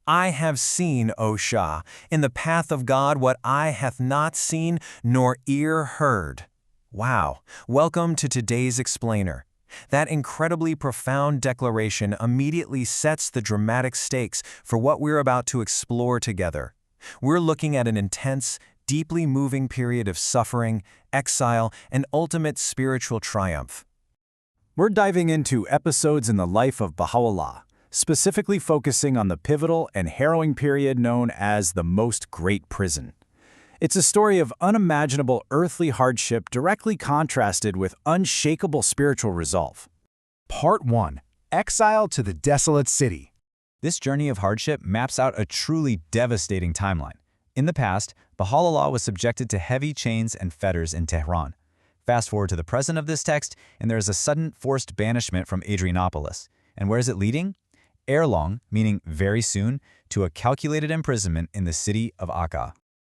I have seen, O Shah, in the path of God what eye hath not seen, nor ear heard. Wow, welcome to today's explainer. That incredibly profound declaration immediately sets the dramatic stakes for what we're about to explore together. We're looking at an intense, deeply moving period of suffering, exile, and ultimate spiritual triumph. We're diving into episodes in the life of Bahá'u'lláh, specifically focusing on the pivotal and harrowing period known as the Most Great Prison. It's a story of unimaginable earthly hardship directly contrasted with unshakable spiritual resolve. Part 1. Exile to the Desolate City. This journey of hardship maps out a truly devastating timeline. In the past, Bahá'u'lláh was subjected to heavy chains and fetters in Tehran. Fast forward to the present of this text, and there is a sudden forced banishment from Adrianopolis. And where is it leading? Ere long, meaning very soon, to a calculated imprisonment in the city of Akká.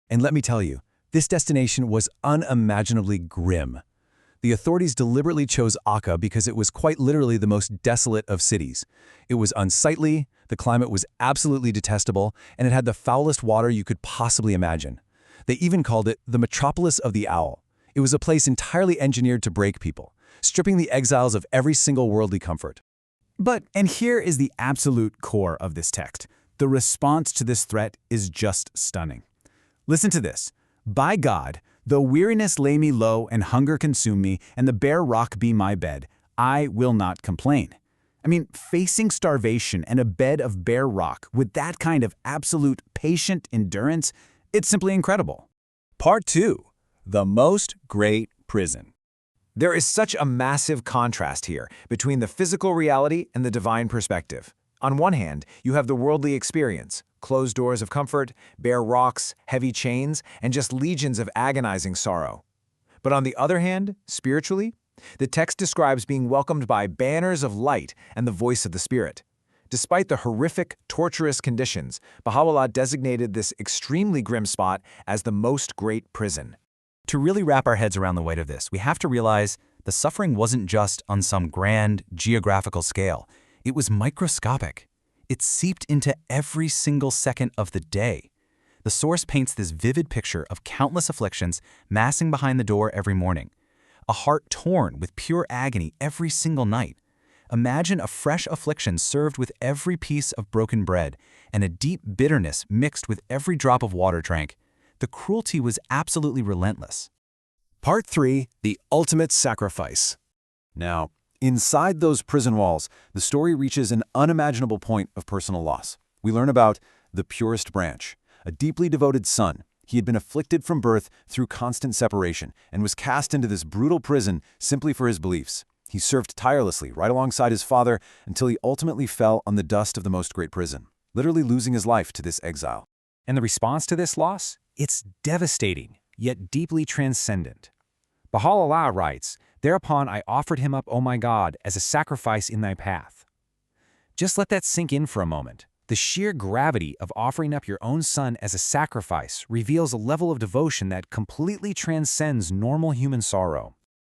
And let me tell you, this destination was unimaginably grim. The authorities deliberately chose Akká because it was quite literally the most desolate of cities. It was unsightly, the climate was absolutely detestable, and it had the foulest water you could possibly imagine. They even called it the metropolis of the owl. It was a place entirely engineered to break people, stripping the exiles of every single worldly comfort. And here is the absolute core of this text. The response to this threat is just stunning. Listen to this. By God, though weariness lay me low and hunger consume me, and the bare rock be my bed, I will not complain. I mean, facing starvation and a bed of bare rock with that kind of absolute patient endurance, it's simply incredible. Part 2. The Most Great Prison. There is such a massive contrast here between the physical reality and the divine perspective. On one hand, you have the worldly experience, closed doors of comfort, bare rocks, heavy chains, and just legions of agonizing sorrow. But on the other hand, spiritually, the text describes being welcomed by banners of light and the voice of the Spirit. Despite the horrific, torturous conditions, Bahá'u'lláh designated this extremely grim spot as the Most Great Prison. To really wrap our heads around the weight of this, we have to realize the suffering wasn't just on some grand geographical scale. It was microscopic. It seeped into every single second of the day. The source paints this vivid picture of countless afflictions massing behind the door every morning. A heart torn with pure agony every single night. Imagine a fresh affliction served with every piece of broken bread, and a deep bitterness mixed with every drop of water drank. The cruelty was absolutely relentless. Part 3. The Ultimate Sacrifice. Now, inside those prison walls, the story reaches an unimaginable point of personal loss. We learn about the purest branch, a deeply devoted son. He had been afflicted from birth through constant separation and was cast into this brutal prison simply for his beliefs. He served tirelessly right alongside his father until he ultimately fell on the dust of the Most Great Prison, literally losing his life to this exile. And the response to this loss? It's devastating, yet deeply transcendent. Bahá'u'lláh writes, "Thereupon I offered him up, O my God, as a sacrifice in thy path." Just let that sink in for a moment. The sheer gravity of offering up your own son as a sacrifice reveals a level of devotion that completely transcends normal human sorrow.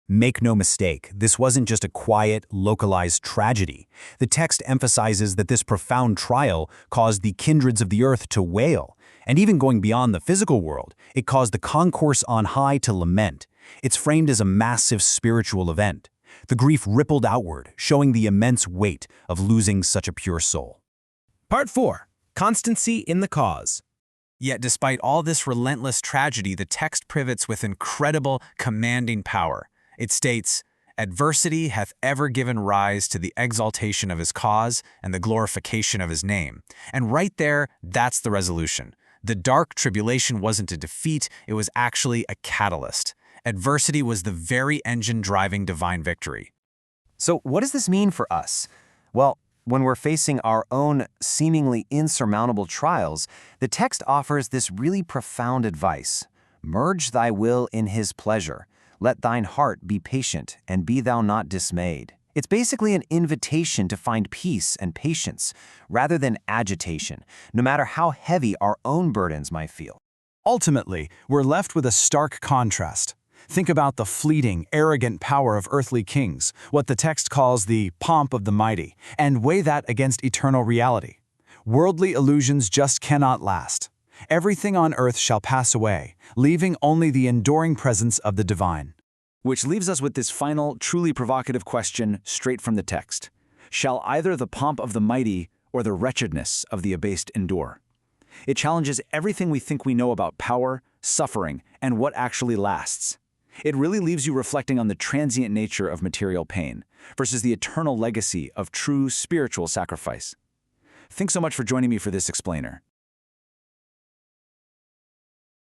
Make no mistake, this wasn't just a quiet, localized tragedy. The text emphasizes that this profound trial caused the kindreds of the earth to wail, and even going beyond the physical world, it caused the concourse on high to lament. It's framed as a massive spiritual event. The grief rippled outward, showing the immense weight of losing such a pure soul. Part 4. Constancy in the cause. Yet despite all this relentless tragedy, the text pivots with incredible, commanding power. It states, "Adversity hath ever given rise to the exaltation of his cause and the glorification of his name." And right there, that's the resolution. The dark tribulation wasn't a defeat, it was actually a catalyst. Adversity was the very engine driving divine victory. So what does this mean for us? Well, when we're facing our own seemingly insurmountable trials, the text offers this really profound advice. Merge thy will in his pleasure. Let thine heart be patient, and be thou not dismayed. It's basically an invitation to find peace and patience, rather than agitation, no matter how heavy our own burdens might feel. Ultimately, we're left with a stark contrast. Think about the fleeting, arrogant power of earthly kings, what the text calls the pomp of the mighty, and weigh that against eternal reality. Worldly illusions just cannot last. Everything on earth shall pass away, leaving only the enduring presence of the divine. Which leaves us with this final, truly provocative question straight from the text. Shall either the pomp of the mighty or the wretchedness of the abased endure? It challenges everything we think we know about power, suffering, and what actually lasts. It really leaves you reflecting on the transient nature of material pain versus the eternal legacy of true spiritual sacrifice. Thanks so much for joining me for this explainer.